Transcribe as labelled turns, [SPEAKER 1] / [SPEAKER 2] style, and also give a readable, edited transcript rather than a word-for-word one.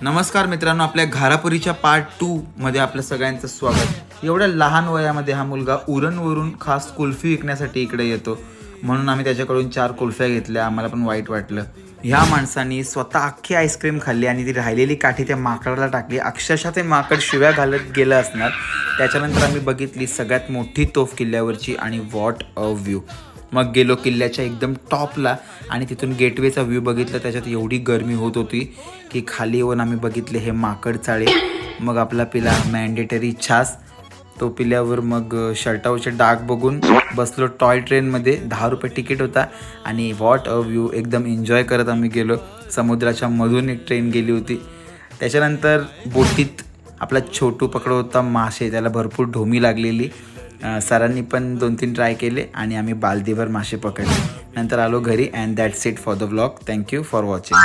[SPEAKER 1] नमस्कार मित्रांनो, आपल्या घारापुरीच्या पार्ट 2 मध्ये आपलं सगळ्यांचं स्वागत। एवढ्या लहान वयामध्ये हा मुलगा उरणवरून खास कुल्फी विकण्यासाठी इकडे येतो, म्हणून आम्ही त्याच्याकडून 4 कुल्फ्या घेतल्या। आम्हाला पण वाईट वाटलं। ह्या माणसांनी स्वतः अख्खी आईस्क्रीम खाल्ली आणि ती राहिलेली काठी त्या माकडाला टाकली। अक्षरशः ते माकड शिव्या घालत गेलं असणार। त्याच्यानंतर आम्ही बघितली सगळ्यात मोठी तोफ किल्ल्यावरची आणि व्हॉट अ व्ह्यू। मग गेलो किल्ल्याच्या एकदम टॉपला आणि तिथून गेटवेचा व्ह्यू बघितला। त्याच्यात एवढी गरमी होत होती की खाली येऊन आम्ही बघितले हे माकड चाळे। मग आपला पिला मॅन्डेटरी छास, तो पिल्यावर मग शर्टावरचे डाग बघून बसलो टॉय ट्रेनमध्ये। 10 रुपये तिकीट होता आणि व्हॉट अ व्ह्यू एकदम एन्जॉय करत आम्ही गेलो। समुद्राच्या मधून एक ट्रेन गेली होती। त्याच्यानंतर बोटीत आपला छोटू पकडत होता मासे, त्याला भरपूर ढोमी लागलेली। सरांनी पण 2-3 ट्राय केले आणि आम्ही बालदीभर मासे पकडले। नंतर आलो घरी and that's it for the vlog. Thank you for watching.